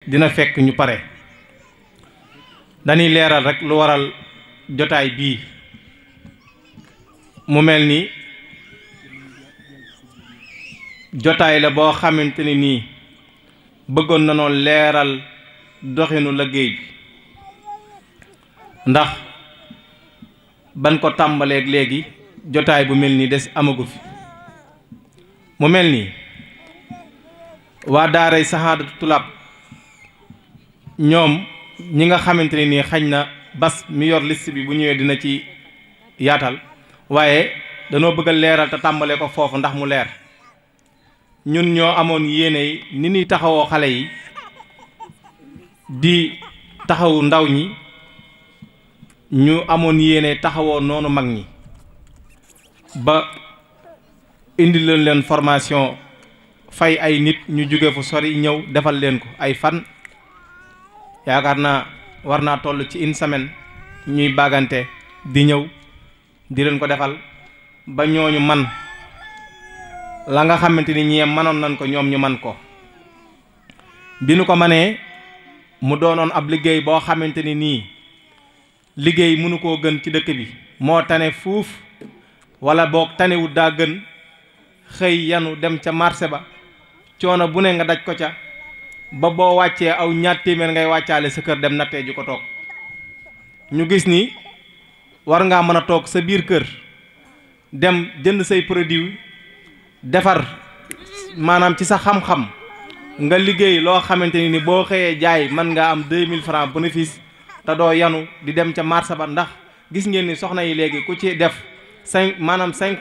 dina fekk ñu pare dañuy leeral rek lu waral jotaay bii mu mel ni jotaay la boo xamante ni nii bëggoon na noo leeral doxinu liggéey bi ndax ban ko tàmbaleeg léegi jotaay bu mel nii des amagu fi mu mel ni waa daaray Saxaadatu Tulaab ñoom ñi nga xamante ne nii xañ na bas mi yor liste bi bu ñëwee dina ci yaatal waaye danoo bëgg a leeral te tàmbale ko foofu ndax mu leer ñun ñoo amoon yéene ni ñuy taxawoo xale yi di taxawu ndaw ñi ñu amoon yéene taxawoo noonu mag ñi ba indi leen formation fay ay nit ñu jóge fu sori ñëw defal leen ko ay fan yaakaar naa war naa toll ci une semaine ñuy bagante di ñëw di leen ko defal ba ñooñu man la nga xamante ni ñee mënoon nañ ko ñoom ñu man ko bi nu ko manee mu doonoon ab liggéey boo xamante ni nii liggéey mënu koo gën ci dëkk bi moo tane fuuf wala boog tanewut daa gën xëy yanu dem ca marché ba coono bu ne nga daj ko ca ba boo wàccee aw ñaar téeméer ngay wàccaale sa kër dem nattee ju ko toog ñu gis ni war ngaa mën a toog sa biir kër dem jënd say produit defar maanaam ci sa xam-xam nga liggéey loo xamante ni boo xëyee jaay mën ngaa am 2000 francs bénéfice te doo yanu di dem ca marché ba ndax gis ngeen ni soxna yi léegi ku ci def 5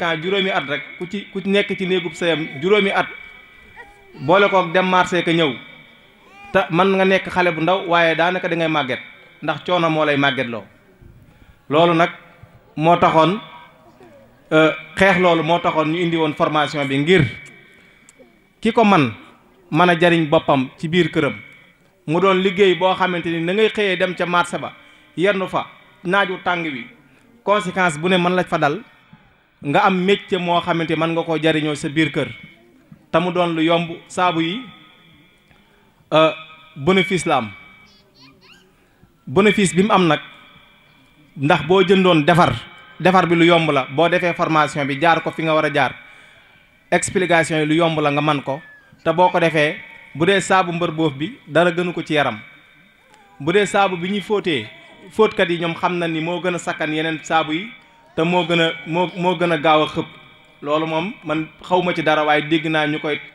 ans juróomi at rek ku ci nekk ci néegub sayam juróomi at boole kook dem marché ka ñëw te mën nga nekk xale bu ndaw waaye daanaka da ngay màgget ndax coono moo lay màgget loo loolu nag moo taxoon xeex loolu moo taxoon ñu indi woon formation bi ngir ki ko mën a jariñ boppam ci biir këram mu doon liggéey boo xamante ni na ngay xëyee dem ca marché ba yenn fa naaju tàng wi conséquence bu ne mën la fa dal nga am métier moo xamante mën nga koo jariñoo sa biir kër te mu doon lu yomb saabu yi bénéfice la am bénéfice bi mu am nag ndax boo jëndoon defar bi lu yomb la boo defee formation bi jaar ko fi nga war a jaar explication yi lu yomb la nga man ko te boo ko defee bu dee saabu mbër boof bi dara gënu ko ci yaram bu dee saabu bi ñuy fóotee fóotkat yi ñoom xam na ni moo gën a sakkan yeneen saabu yi te moo gën a gaaw a xëpp loolu moom man xawma ci dara waaye dégg naa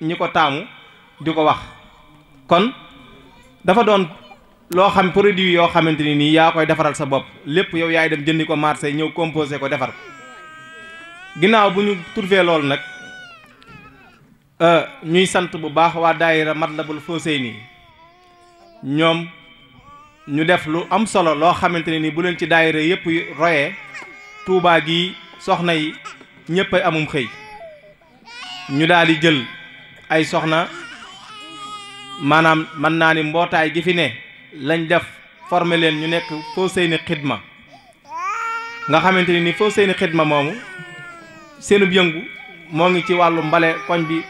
ñi ko taamu di ko wax kon dafa doon loo xam produit yoo xamante ni nii yaa koy defaral sa bopp lépp yow yaay dem jëndi ko marché ñëw composé ko defar ginnaaw bu ñu trouvé loolu nag ñuy sant bu baax waa daayira Matlabul Fawzayni ñoom ñu def lu am solo loo xamante ne ni bu leen ci daayira yëpp royee Tuubaa gi soxna yi ñëpp ay amum xëy ñu daal di jël ay soxna maanaam mën naa ni mbootaay gi fi ne lañ def former leen ñu nekk Fawzayni Xidma nga xamante ni Fawzayni Xidma moomu seenub yëngu moo ngi ci wàllu mbale koñ bi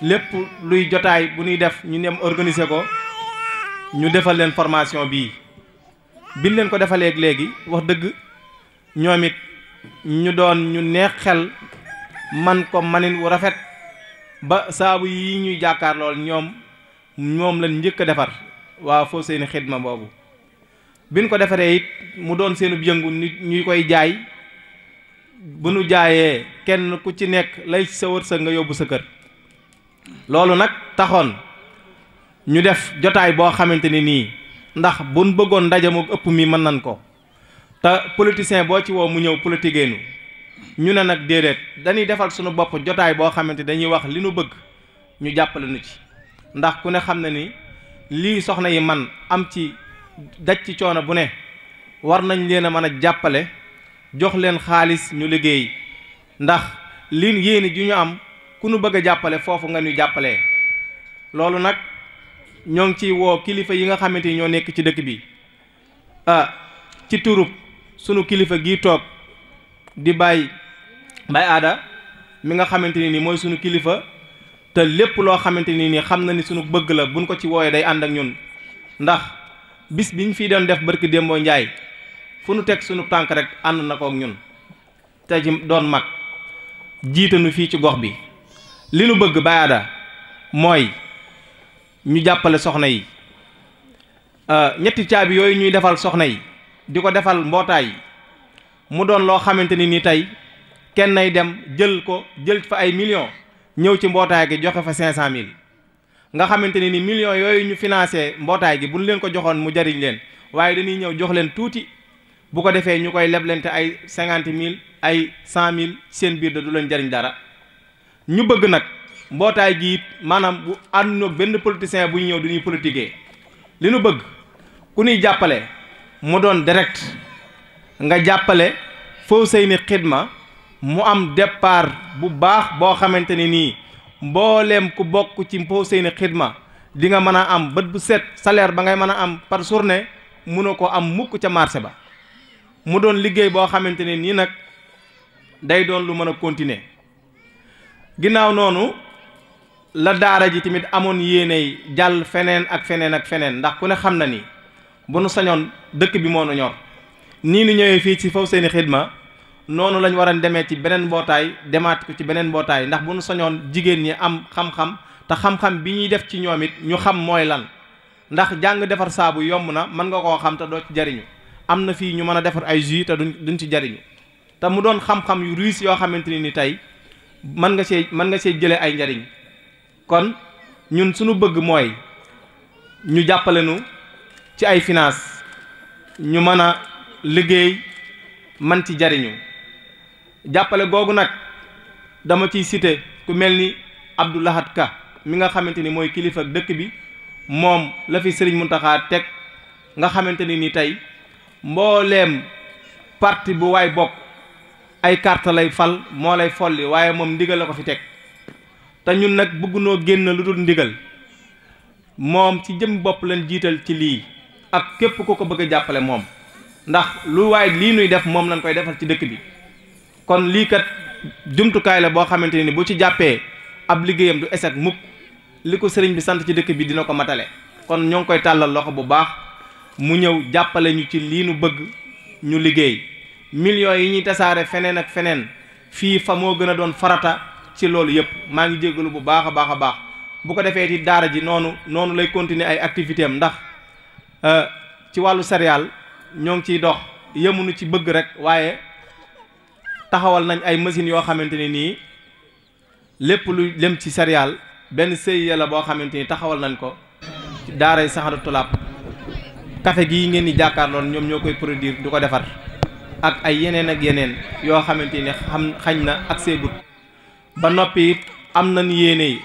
lépp luy jotaay bu ñuy def ñu dem organiser ko ñu defal leen formation bii biñ leen ko defalee léegi wax dëgg ñoom it ñu doon ñu neex xel man ko manin wu rafet ba saabu yi ñuy jàkkaar lool ñoom lañ njëkk a defar waa Fawzayni Xidma boobu biñ ko defaree it mu doon seenub yëngu nit ñuy koy jaay bu nu jaayee kenn ku ci nekk lay sa wërsëg nga yóbbu sa kër loolu nag taxoon ñu def jotaay boo xamante ni nii ndax buñ bëggoon ndaje mu ëpp mi mën nañ ko te politicien boo ci woo mu ñëw politiqueenu ñu ne nag déedéet dañuy defal suñu bopp jotaay boo xamante dañuy wax li nu bëgg ñu jàppale nu ci ndax ku ne xam na ni lii soxna yi man am ci daj ci coono bu ne war nañ leen a mën a jàppale jox leen xaalis ñu liggéey ndax lii yéene ju ñu am ku nu bëgg a jàppale foofu nga ñu jàppalee loolu nag ñoo ngi ciy woo kilifa yi nga xamante ni ñoo nekk ci dëkk bi ci turub sunu kilifa gii toog di Baye Aada mi nga xamante ni mooy sunu kilifa te lépp loo xamante ni xam na ni sunu bëgg la buñ ko ci wooyee day ànd ak ñun ndax bis biñ fi doon def barki démboo njaay fu nu teg sunu tànk rek ànd na kook ñun te ci doon mag jiitanu fii ci gox bi li nu bëgg bayaada mooy ñu jàppale soxna yi ñetti caabi yooyu ñuy defal soxna yi di ko defal mbootaay yi mu doon loo xamante ni ni tey kenn nay dem jël fa ay millions ñëw ci mbootaay gi joxe fa 500000 nga xamante ni millions yooyu ñu financé mbootaay gi buñ leen ko joxoon mu jariñ leen waaye dañuy ñëw jox leen tuuti bu ko defee ñu koy leblente ay 50000 ay 100000 seen biir da du leen jariñ dara ñu bëgg nag mbootaay gi it maanaam bu àndoon benn politicien bu ñu ñëw du ñuy politiquer li nu bëgg ku ñuy jàppale mu doon direct nga jàppale Fawzeyni Khidma mu am départ bu baax boo xamante ni nii mbooleem ku bokk ci Fawzeyni Khidma di nga mën a am bët bu set salaire ba ngay mën a am par journée mënoo ko am mukk ca marché ba mu doon liggéey boo xamante ne nii nag day doon lu mën a continuer ginnaaw noonu la daara ji tamit amoon yéeney jàll feneen ak feneen ak feneen ndax ku ne xam na ni bu nu sañoon dëkk bi moo nu ñor nii nu ñëwee fii ci Fawzeyni Khidma noonu lañ war a demee ci beneen mbootaay demaat ko ci beneen mbootaay ndax bu nu sañoon jigéen ñi am xam-xam te xam-xam bi ñuy def ci ñoom it ñu xam mooy lan ndax jàng defar saabu yomb na mën nga koo xam te doo ci jariñu am na fii ñu mën a defar ay jus te duñ ci jariñu te mu doon xam-xam yu riis yoo xamante ni tey mën nga see jëlee ay njariñ kon ñun suñu bëgg mooy ñu jàppale nu ci ay finance ñu mën a liggéey man ci jariñu jàppale googu nag dama ciy cité ku mel ni Abdou Lahad Ka mi nga xamante ni mooy kilifa dëkk bi moom la fi Serigne Mountakha teg nga xamante ni tey mbooleem parti bu waay bokk ay carte lay fal moo lay folli waaye moom ndigal la ko fi teg te ñun nag bëggunoo génn lu dul ndigal moom ci jëm bopp lañ jiital ci lii ak képp ku ko bëgg a jàppale moom ndax lu waay lii nuy def moom lañ koy defal ci dëkk bi kon lii kat jumtukaay la boo xamante ni bu ci jàppee ab liggéeyam du échec mukk li ko sëriñ bi sant ci dëkk bi dina ko matale kon ñoo ngi koy tàllal loxo bu baax mu ñëw jàppale ñu ci lii nu bëgg ñu liggéey millions yi ñuy tasaare feneen ak feneen fii fa moo gën a doon farata ci loolu yëpp maa ngi jégalu bu baax a baax a baax bu ko defee ci daara ji noonu lay continuer ay activité am ndax ci wàllu céréale ñoo ngi ciy dox yëmunu ci bëgg rek waaye taxawal nañ ay machines yoo xamante ne nii lépp lu lem ci céréale benn sëy la boo xamante ni taxawal nañ ko ci daaray Saxaadatu Tulaab café gii ngeen di jàkkaarloon ñoom ñoo koy produire du ko defar ak ay yeneen ak yeneen yoo xamante ni xañ na ak seegut ba noppi it am nañ yéene yi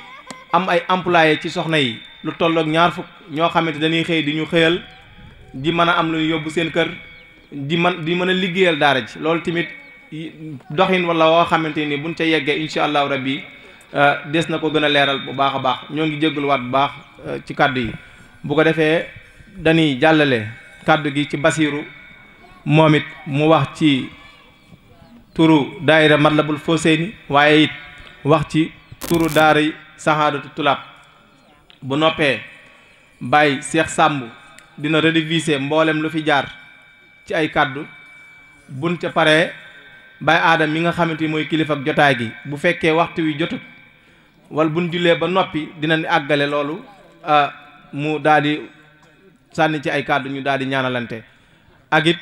am ay employé ci soxna yi lu tolloog 20 ñoo xamante dañuy xëy di ñu xëyal di mën a am lu ñu yóbbu seen kër di mën a liggéeyal daara ji loolu tamit doxin wala woo xamante ni buñ ca yeggee incha allahu rabbi des na ko gën a leeral bu baax a baax ñoo ngi jégaluwaat bu baax ci kàddu yi bu ko defee dañuy jàllale kàddu gi ci Basiiru moom it mu wax ci turu daayira Matlabul Fawzeyni waaye it wax ci turu daara Saxaadatu Tulaab bu noppee Baye Cheikh Samb dina rédiviser mboolem lu fi jaar ci ay kàddu buñ ca paree Baye Aadam mi nga xamante ni mooy kilifa ak jotaay gi bu fekkee waxtu wi jotut wala buñ jullee ba noppi dinañ àggale loolu mu daal di sànni ci ay kàddu ñu daal di ñaanalante ak it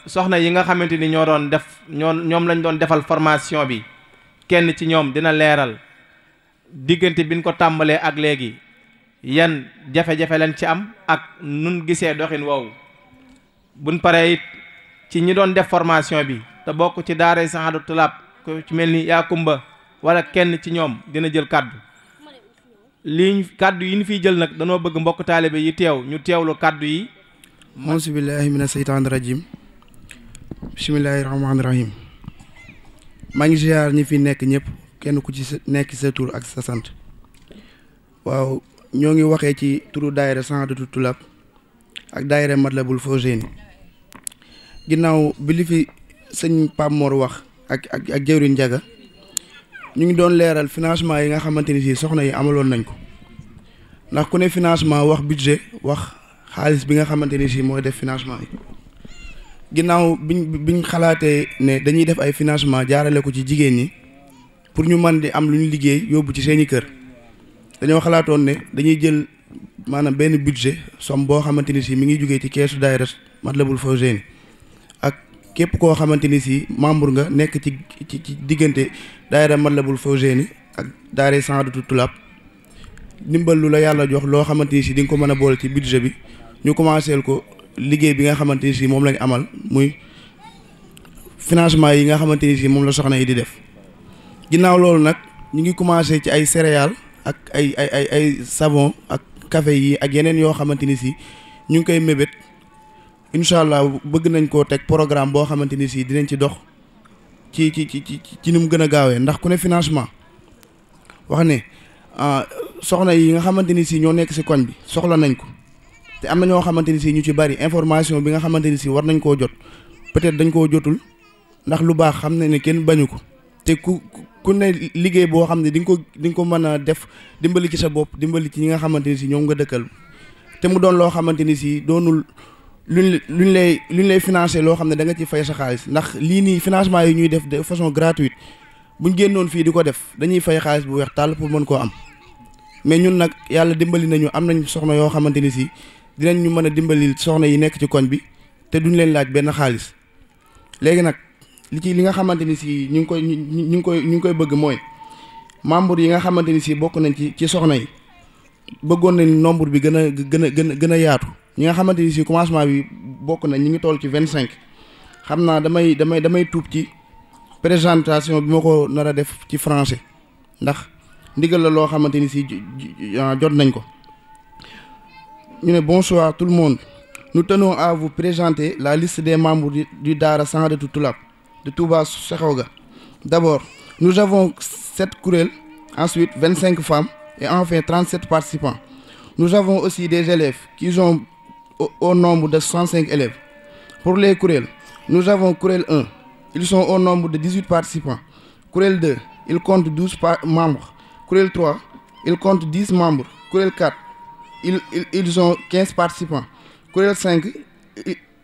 soxna yi nga xamante ni ñoom lañ doon defal formation bi kenn ci ñoom dina leeral diggante biñ ko tàmbalee ak léegi yan jafe-jafe lañ ci am ak nun gisee doxin woowu buñ paree it ci ñi doon def formation bi te bokk ci daaray Saxaadatu Tulaab ko ci mel ni Yaakumba wala kenn ci ñoom dina jël kàddu kàddu yi ñu fiy jël nag danoo bëgg mbokk taalibe yi teew ñu teewlu kàddu yi auzu billahi mina seytaani rajim bismillahi rahmaani rahim maa ngi ziar ñi fi nekk ñëpp kenn ku ci nekk sa tur ak sa sant waaw ñoo ngi waxee ci turu daayira Saxaadatu Tulaab ak daayira Matlabul Fawzeyni ginnaaw bi li fi sëñ Pape Mor wax ak jëwriñ Njaga ñu ngi doon leeral financement yi nga xamante ni si soxna yi amaloon nañ ko ndax ku ne financement wax budget wax xaalis bi nga xamante ni si mooy def financement yi. ginnaaw biñ xalaatee ne dañuy def ay financement jaarale ko ci jigéen ñi pour ñu mën di am lu ñu liggéey yóbbu ci seeni kër dañoo xalaatoon ne dañuy jël maanaam benn budget somme boo xamante ni si mi ngi jógee ci keesu daayira Matlabul Fawzeyni ak képp koo xamante ni si membre nga nekk ci diggante daayira Matlabul Fawzeyni ak daayira Sahadatou Toulab ndimbal lu la yàlla jox loo xamante ni si di nga ko mën a boole ci budget bi ñu commencé ko liggéey bi nga xamante ni si moom lañ amal muy financement yi nga xamante ni si moom la soxna yi di def ginnaaw loolu nag ñu ngi commencé ci ay céréales ak ay savon ak café yi ak yeneen yoo xamante ni si ñu ngi koy mébét incha allah bëgg nañ koo teg programme boo xamante ni si dinañ ci dox ci nu mu gën a gaawee ndax ku ne financement wax ne soxna yi nga xamante ni si ñoo nekk si koñ bi soxla nañ ko te am na ñoo xamante ni si ñu ci bari information bi nga xamante ni si war nañ koo jot peut-être dañ koo jotul ndax lu baax xam ne kenn bañu ko te ku ne liggéey boo xam ne di nga ko mën a def dimbali ci sa bopp dimbali ci ñi nga xamante ni si ñoom nga dëkkal te mu doon loo xamante ni si doonul luñ lay financer loo xam ne da nga ci fay sa xaalis ndax lii nii financement yi ñuy def de façon gratuite buñ génnoon fii di ko def dañuy fay xaalis bu weex tàll pour mën koo am mais ñun nag yàlla dimbali nañu am nañ soxna yoo xamante ni si dinañ ñu mën a dimbali soxna yi nekk ci koñ bi te duñ leen laaj benn xaalis léegi nag li nga xamante ni si ñu ngi koy bëgg mooy membre yi nga xamante ni si bokk nañ ci soxna yi bëggoon nañ nombre bi gën a yaatu ñi nga xamante ni si commencement bi bokk nañ ñi ngi toll ci 25 xam naa damay tuub ci présentation bi ma ko nar a def ci français ndax ndigal la loo xamante ni si jot nañ ko. Bonsoir tout le monde. Nous tenons à vous présenter la liste des membres du Daara Sahadatou Toulab de Touba Sekhawga. D'abord, nous avons 7 kuréel, ensuite 25 femmes et enfin 37 participants. Nous avons aussi des élèves qui sont au nombre de 105 élèves. Pour les kuréel, nous avons kuréel 1, ils sont au nombre de 18 participants. Kuréel 2, ils comptent 12 membres. Kuréel 3, ils comptent 10 membres. Kuréel 4, ils ont 15 participants. Kuréel 5,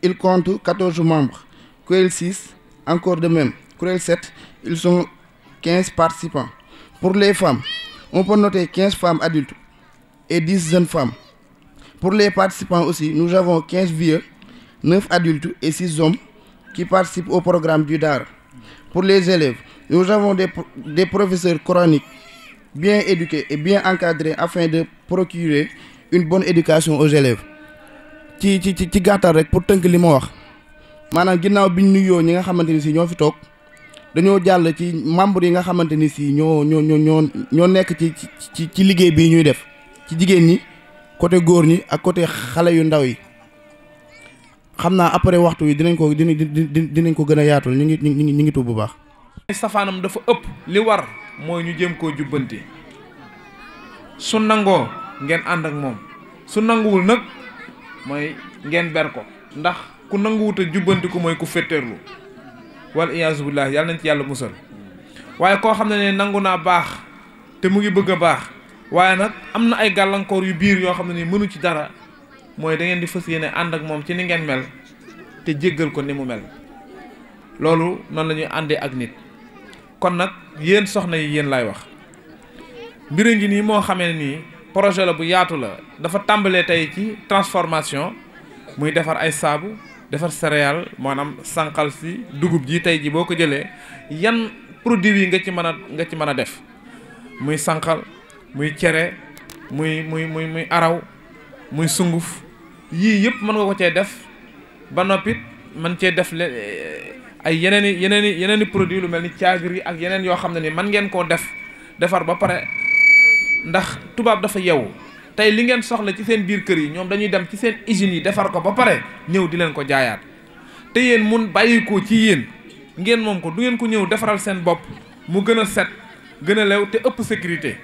ils comptent 14 membres. Kuréel 6, encore de même. Kuréel 7, ils sont 15 participants. Pour les femmes, on peut noter 15 femmes adultes et 10 jeunes femmes. Pour les participants aussi, nous avons 15 vieux, 9 adultes et 6 hommes qui participent au programme du Daara. Pour les élèves, nous avons des professeurs coraniques bien éduqués et bien encadrés afin de procurer une bonne éducation aux élèves. ci gàttal rek pour tënk li ma wax maanaam ginnaaw biñ nuyoo ñi nga xamante ni si ñoo fi toog dañoo jàll ci membre yi nga xamante ni si ñoo nekk ci liggéey bii ñuy def ci jigéen ñi côté góor ñi ak côté xale yu ndaw yi xam naa après waxtu wi dinañ ko gën a yaatul ñu ngi tuub bu baax. safaanam dafa ëpp li war mooy ñu jéem koo jubbanti su nangoo ngeen ànd ak moom su nanguwul nag mooy ngeen ber ko ndax ku nanguwut a jubbanti ko mooy ku féttéerlu wal iyaazu billaah yàlla nañ ci yàlla musal waaye koo xam ne nangu naa baax te mu ngi bëgg a baax waaye nag am na ay gàllankoor yu biir yoo xam ne ni mënu ci dara mooy da ngeen di fas yéene ànd ak moom ci ni ngeen mel te jéggal ko ni mu mel loolu noonu la ñuy àndee ak nit kon nag yéen soxna yi yéen laay wax mbir ngi nii moo xamee nii projet la bu yaatu la dafa tàmbalee tey ci transformation muy defar ay saabu defar céréale maanaam sànqal si dugub ji tey ji boo ko jëlee yan produits yi nga ci mën a def muy sànqal muy cere muy araw muy sunguf yii yëpp mën nga ko cee def ba noppit mën cee def ay yeneen i produits lu mel ni caagri yi ak yeneen yoo xam ne ni mën ngeen koo defar ba pare ndax tubaab dafa yeewu tey li ngeen soxla ci seen biir kër yi ñoom dañuy dem ci seen usines yi defar ko ba pare ñëw di leen ko jaayaat te yéen mun bàyyi ko ci yéen ngeen moom ko du ngeen ko ñëw defaral seen bopp mu gën a set gën a lew te ëpp sécurité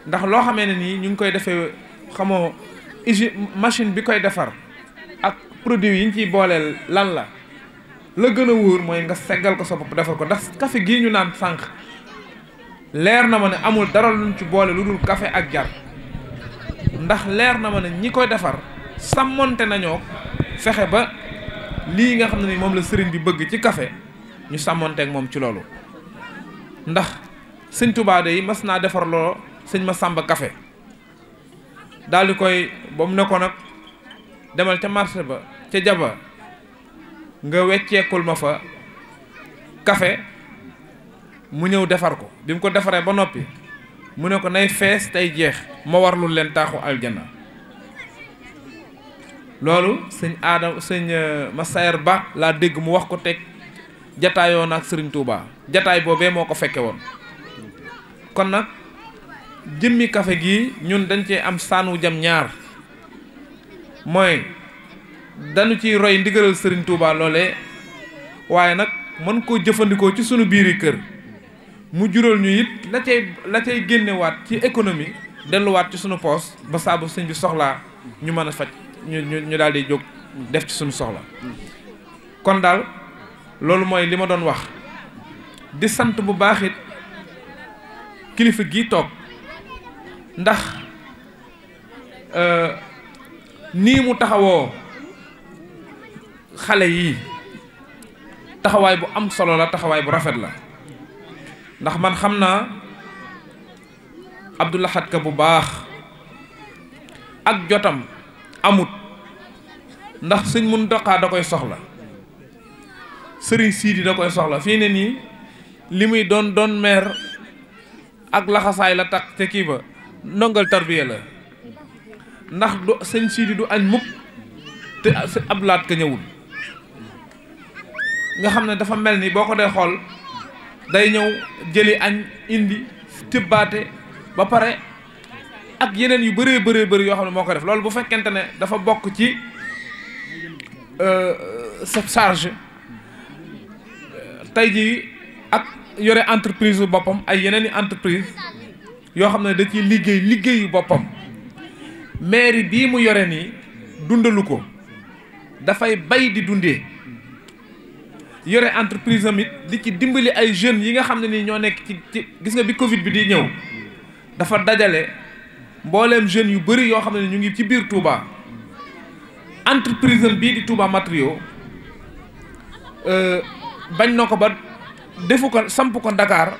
ndax loo xamee ne nii ñu ngi koy defee xamoo usine machine bi koy defar ak produit yi ñu ciy booleel lan la gën a wóor mooy nga seggal ko sa bopp defar ko ndax café gii ñu naan sànq leer na ma ne amul dara luñ ci boole lu dul café ak jar ndax leer na ma ne ñi koy defar sàmmonte nañoo fexe ba lii nga xam ne ni moom la sëriñ bi bëgg ci café ñu sàmmonteek moom ci loolu. ndax sëñ Touba de yi mas naa defarloo sëñ Massamba café daal di koy ba mu ne ko nag demal ca marché ba ca jaba nga wecceekul ma fa café mu ñëw defar ko bi mu ko defaree ba noppi mu ne ko nay fees tey jeex ma warlul leen taaxu aljana. loolu sëñ Massayer Ba laa dégg mu wax ko teg jataayoon ak sëriñ Touba jataay boobee moo ko fekke woon. kon nag jëmmi café gi ñun dañ cee am saanu jam ñaar mooy dañu ciy roy ndigalal sëriñ Touba loolee waaye nag mën koo jëfandikoo ci sunu biiri kër mu jural ñu it la cay génnewaat ci économie delluwaat ci sunu poos ba saabu sëñ bi soxlaa ñu mën a faj ñu daal di jóg def ci sunu soxla. kon daal loolu mooy li ma doon wax di sant bu baax it kilifa gii toog ndax nii mu taxawoo xale yi taxawaay bu am solo la taxawaay bu rafet la ndax man xam naa Abdou Lahad Ka bu baax ak jotam amut ndax sëñ Muntaxa da koy soxla sëriñ Siidi da koy soxla fii ne nii li muy doon meer ak laxasaay la tax te kii ba ndongal tarbiya la ndax du sëñ Siidi du añ mukk te Abdou Lahad Ka ñëwul nga xam ne dafa mel ni boo ko dee xool day ñëw jëli añ indi tibbaate ba pare ak yeneen yu bëree bëri yoo xam ne moo ko def loolu bu fekkente ne dafa bokk ci sa charge tey jii ak yore entreprise boppam ay yeneen i entreprise yoo xam ne da ciy liggéeyu boppam mairie bii mu yore nii dundalu ko dafay bay di dundee yore entreprise am it di ci dimbali ay jeunes yi nga xam ne nii ñoo nekk ci gis nga bi Covid bi di ñëw dafa dajale mbooleem jeunes yu bëri yoo xam ne ñu ngi ci biir Touba entreprise am bii di Touba Matériaux bañ na ko ba defu ko samp ko Dakar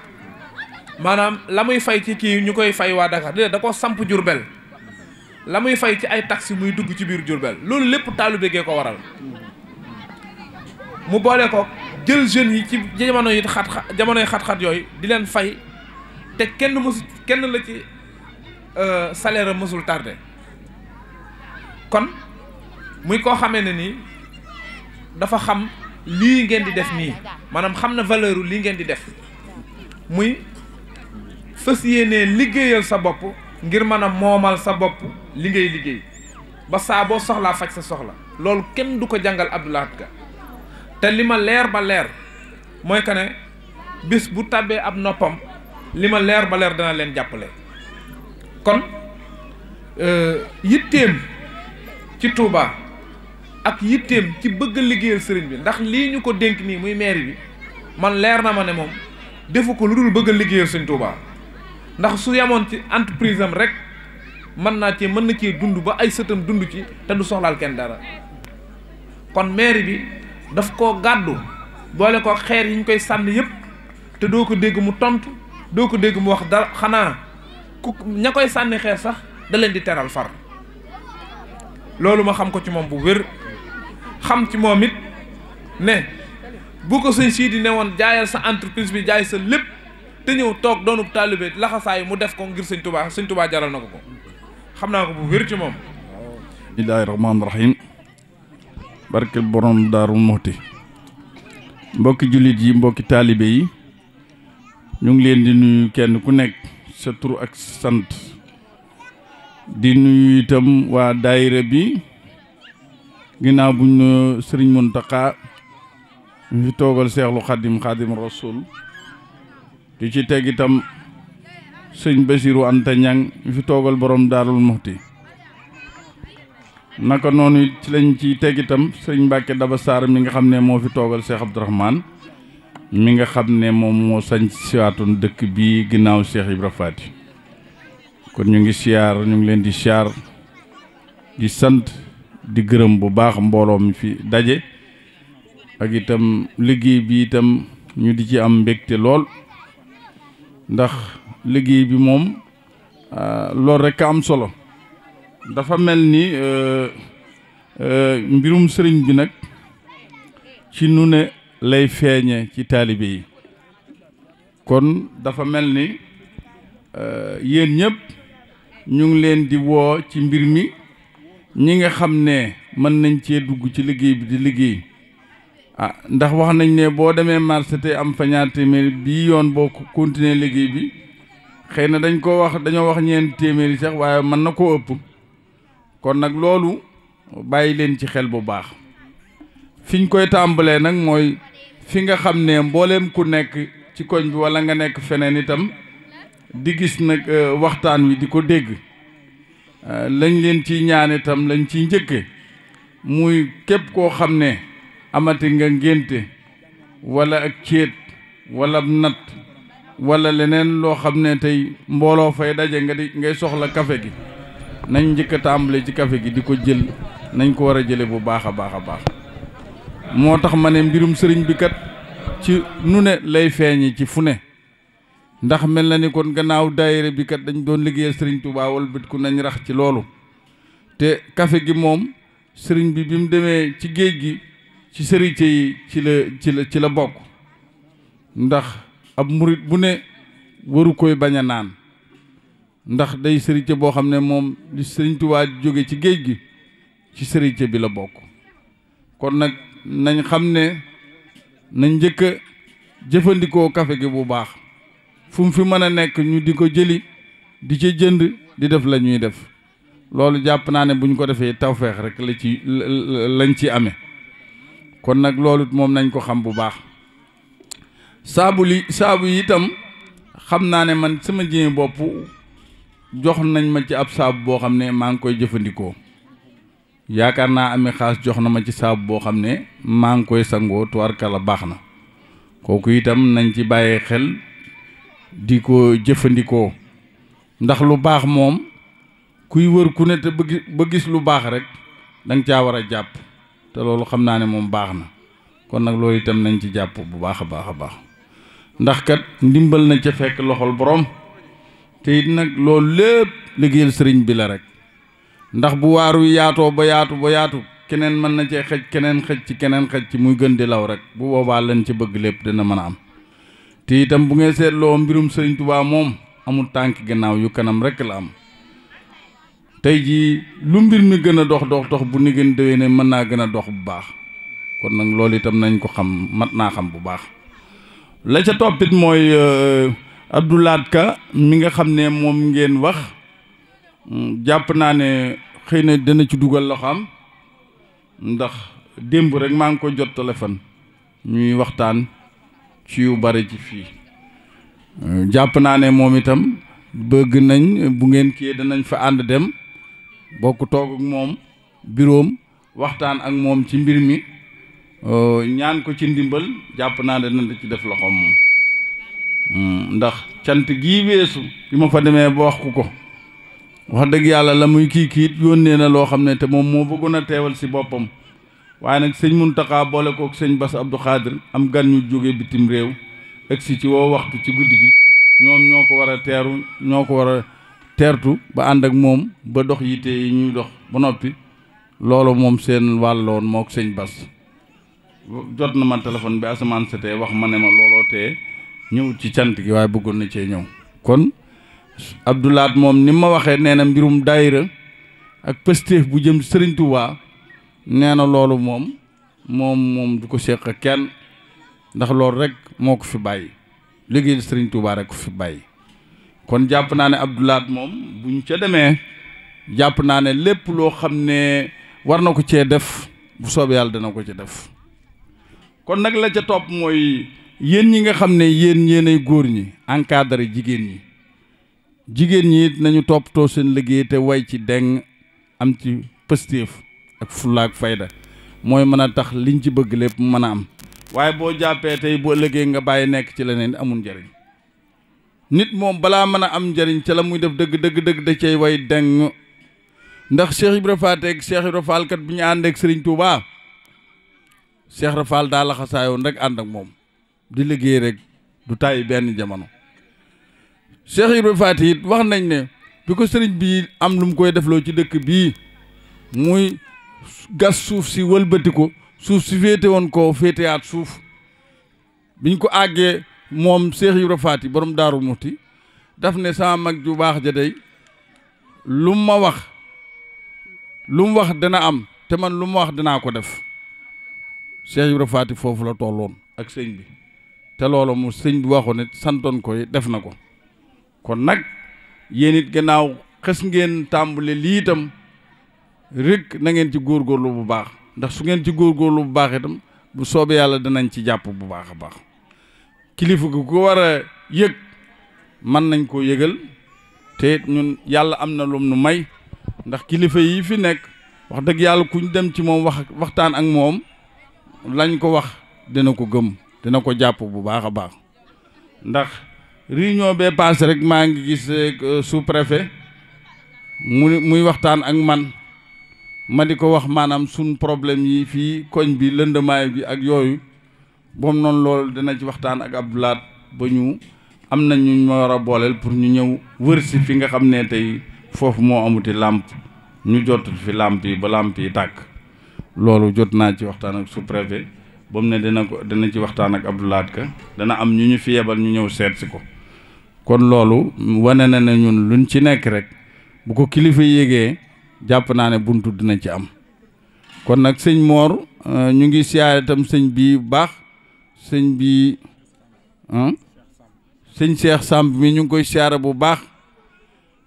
maanaam la muy fay ci kii ñu koy fay waa Dakar da ko samp Jurbel la muy fay ci ay taxi muy dugg ci biir Jurbel loolu lépp taalibe gee ko waral mu boole ko jël jeunes yi ci jamonoy xat-xat yooyu di leen fay te kenn la ci salaire mësul tardé kon muy koo xamee ne nii dafa xam lii ngeen di def nii maanaam xam na valeur lii ngeen di def muy fas yéenee liggéeyal sa bopp ngir mën a moomal sa bopp li ngay liggéey ba saa boo soxlaa faj sa soxla loolu kenn du ko jàngal Abdou Lahad Ka te li ma leer ba leer mooy que ne bis bu tàbbee ab noppam li ma leer ba leer dana leen jàppale kon yitteem ci Touba ak yitteem ci bëgg a liggéeyal sëriñ bi ndax lii ñu ko dénk nii muy mairie bi man leer na ma ne moom defu ko lu dul bëgg a liggéeyal sëriñ Touba ndax su yemoon ci entreprise am rek mën na cee dund ba ay sëtam dund ci te du soxlaal kenn dara kon mairie bi daf koo gàddu boole ko xeer yi ñu koy sànni yëpp te doo ko dégg mu tontu doo ko dégg mu wax dara xanaa ku ña koy sànni xeer sax da leen di teral far loolu ma xam ko ci moom bu wér xam ci moom it ne bu ko sëñ Sidi ne woon jaayal sa entreprise bi jaay sa lépp te ñëw toog doonub taalibe laxasaayu mu def ko ngir sëñ Touba jaral na ko xam naa ko bu wér ci moom. bismillaahi rahmaani rahiim barke borom Daaru Muxti mbokki jullit yi mbokki taalibe yi ñu ngi leen di nuyu kenn ku nekk sa tur ak sant di nuyu itam waa daayira bi ginnaaw buñ nu Sëriñ Muntaxa ñu fi toogal Seexlu Xadim Rasul di ci teg itam sëñ Basiru Anta Ñang ñu fi toogal borom Daarul Muxti naka noonu ci lañ ciy teg itam sëñ Mbàkke Daba Sarr mi nga xam ne moo fi toogal Cheikh Abdourahmane mi nga xam ne moom moo sañ siwaatoon dëkk bi ginnaaw Cheikh Ibra Faty kon ñu ngi siyaar ñu ngi leen di siyaar di sant di gërëm bu baax mbooloo mi fi daje ak itam liggéey bi itam ñu di ci am mbégte lool ndax liggéey bi moom loolu rekk am solo dafa mel ni mbirum sëriñ bi nag ci nu ne lay feeñe ci taalibe yi kon dafa mel ni yéen ñëpp ñu ngi leen di woo ci mbir mi ñi nga xam ne mën nañ cee dugg ci liggéey bi di liggéey ndax wax nañ ne boo demee marché te am fa ñaar téeméeri bii yoon boo continuer liggéey bi xëy na dañoo wax ñeent téeméeri sax waaye mën na koo ëpp kon nag loolu bàyyi leen ci xel bu baax fiñ koy tàmbalee nag mooy fi nga xam ne mbooleem ku nekk ci koñ bi walla nga nekk feneen itam di gis nag waxtaan wi di ko dégg lañ leen ciy ñaan itam lañ ciy njëkke muy képp koo xam ne amati nga ngénte walla ak céet walla natt walla leneen loo xam ne tey mbooloo fay daje ngay soxla kafe gi nañ njëkk a tàmbale ci kafe gi di ko jël nañ ko war a jële bu baax a baax a baax moo tax ma ne mbirum sëriñ bi kat ci nu ne lay feeñi ci fu ne ndax mel na ni kon gannaaw daayira bi kat dañ doon liggéeyal sëriñ Touba wal bit ku nañ rax ci loolu te kafe gi moom sëriñ bi mu demee ci géej gi ci sëriñ yi ci la bokk ndax ab murit bu ne waru koy bañ a naan ndax day sëriñ boo xam ne moom li sëriñ Touba jóge ci géej gi ci sëriñ bi la bokk kon nag nañ xam ne nañ njëkk a jëfandikoo kafe gi bu baax fu mu fi mën a nekk ñu di ko jëli di ci jënd di def la ñuy def loolu jàpp naa ne bu ñu ko defee tawfeex rek lañ ci amee kon nag loolu moom nañ ko xam bu baax saabu yi itam xam naa ne man sama jëme bopp jox nañ ma ci ab saabu boo xam ne maa ngi koy jëfandikoo yaakaar naa amee xaas jox na ma ci saabu boo xam ne maa ngi koy sangoo tuwarkala baax na kooku itam nañ ci bàyyee xel di ko jëfandikoo ndax lu baax moom kuy wër ku ne te ba gis lu baax rek danga caa war a jàpp te loolu xam naa ne moom baax na kon nag loolu itam nañ ci jàpp bu baax a baax a baax ndax kat ndimbal na ca fekk loxol borom te it nag loolu lépp liggéeyal sëriñ bi la rek ndax bu waaru yaatoo ba yaatu keneen mën na cee xëj keneen xëj ci muy gën di law rek bu boobaa lañ ci bëgg lépp dina mën a am te itam bu ngeen seetloo mbirum sëriñ Touba moom amul tànk gannaaw yu kanam rek la am tey jii lu mbir mi gën a dox bu ni gën déwee ne mën naa gën a dox bu baax kon nag loolu itam nañ ko xam mat naa xam bu baax la ca toppit mooy Abdou Lahad Ka mi nga xam ne moom ngeen wax jàpp naa ne xëy na dana ci dugal loxoom ndax démb rek maa ngi ko jot téléphone ñuy waxtaan ci yu bari ci fii jàpp naa ne moom itam bëgg nañ bu ngeen kii danañ fa ànd dem bokk toog ak moom biroom waxtaan ak moom ci mbir mi ñaan ko ci ndimbal jàpp naa ne dana ci def loxoom moom ndax cant gii weesu bi ma fa demee ba wax ko wax dëgg yàlla la muy kiit yónnee na loo xam ne te moom moo bëggoon a teewal si boppam waaye nag sëñ Muntaxa boole kook sëñ Bass Abdou Khadir am gan ñu jóge bitim réew egsi ci woo waxtu ci guddi gi ñoom ñoo ko war a teeru ñoo ko war a teertu ba ànd ak moom ba dox yitte yi ñuy dox ba noppi loolu moom seen wàlloon mook sëñ Bass jot na ma téléphone bi asamaan setee wax ma ne ma looloo tee ñëw ci cant gi waaye bëggoon na cee ñëw kon Abdou Lahad moom ni ma waxee nee na mbirum daayira ak pëstéef bu jëm Sëriñ Tuubaa nee na loolu moom du ko séq ak kenn ndax loolu rek moo ko fi bàyyi liggéey Sëriñ Tuubaa rek ko fi bàyyi kon jàpp naa ne Abdou Lahad moom buñ ca demee jàpp naa ne lépp loo xam ne war na ko cee def bu soobee yàlla dana ko ci def kon nag la ca topp mooy yéen ñi nga xam ne yéenay góor ñi encadré jigéen ñi it nañu toppatoo seen liggéey te way ci deng am ci pëstéef ak fulla ak fayda mooy mën a tax liñ ci bëgg lépp mën a am waaye boo jàppee tey boo liggéey nga bàyyi nekk ci leneen amul njëriñ nit moom balaa mën a am njariñ ca la muy def dëgg da cay way deng ndax Cheikh Ibra Faty ak Cheikh Ibra Fall kat bi ñu ànd ak Serigne Touba Cheikh Ibra Fall daa laxasaayoon rek ànd ak moom di liggéey rek du tàyyi benn jamono. Cheikh Ibra Faty it wax nañ ne bi ko sëriñ bi am lu mu koy defloo ci dëkk bii muy gas suuf si wëlbati ko suuf si féete woon ko féeteyaat suuf biñ ko àggee moom Cheikh Ibra Faty borom Daaru Muxti daf ne sama mag ju baax ja day lu mu wax dana am te man lu ma wax dinaa ko def. Cheikh Ibra Faty foofu la tolloon ak sëñ bi te loolu mu sëñ bi waxoon ne santoon ko def na ko kon nag yéen it gannaaw xes ngeen tàmbale lii itam rek na ngeen ci góorgóorlu bu baax ndax su ngeen ci góorgóorlu bu baax itam bu soobee yàlla danañ ci jàpp bu baax a baax kilifa gi ko war a yëg mën nañ koo yëgal te ñun yàlla am na lum nu may ndax kilifa yi fi nekk wax dëgg yàlla kuñ dem ci moom waxtaan ak moom lañ ko wax dina ko gëm dina ko jàpp bu baax a baax ndax réunion bee paase rek maa ngi gis sous-préfet muy waxtaan ak man ma di ko wax maanaam suñ problème yi fii koñ bi lëndamaay bi ak yooyu boom noonu loolu dina ci waxtaan ak Abdoulaat ba ñu am na ñu ma war a booleel pour ñu ñëw wër si fi nga xam ne tey foofu moo amuti làmp ñu jot fi làmp yi ba làmp yi tàkk loolu jot naa ci waxtaan ak sous-préfet ba mu ne dina ci waxtaan ak Abdoulaat Ka dana am ñu fi yebal ñu ñëw seet si ko kon loolu wane na ne ñun luñ ci nekk rek bu ko kilifa yégee jàpp naa ne buntu dina ci am kon nag sëñ Mor ñu ngi siyaare itam sëñ bi bu baax sëñ bi sëñ Cheikh Samb mi ñu ngi koy siyaare bu baax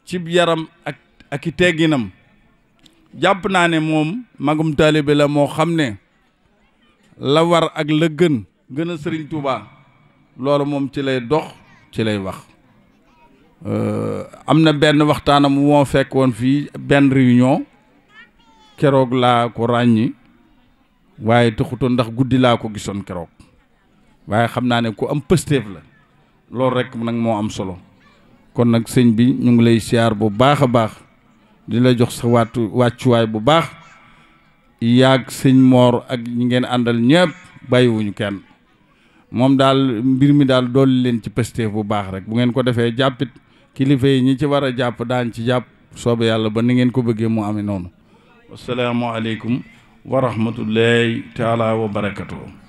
ci yaram ak i tegginam jàpp naa ne moom magum taalibe la moo xam ne la war ak la gën a sëriñ Touba loolu moom ci lay dox ci lay wax am na benn waxtaanam moo fekk woon fii benn réunion keroog laa ko ràññi waaye taxutoon ndax guddi laa ko gisoon keroog waaye xam naa ne ku am pëstéef la loolu rek nag moo am solo kon nag sëñ bi ñu ngi lay siyaar bu baax a baax di la jox sa wàccuwaay bu baax yaag sëñ Mor ak ñi ngeen àndal ñëpp bàyyiwuñu kenn moom daal mbir mi daal dolli leen ci pëstéef bu baax rek bu ngeen ko defee jàppit kilifa yi ñi ci war a jàpp daañ ci jàpp soobe yàlla ba ni ngeen ko bëggee mu amee noonu. Assalaamu aleykum wa rahmatullahi taala wa barakatuh.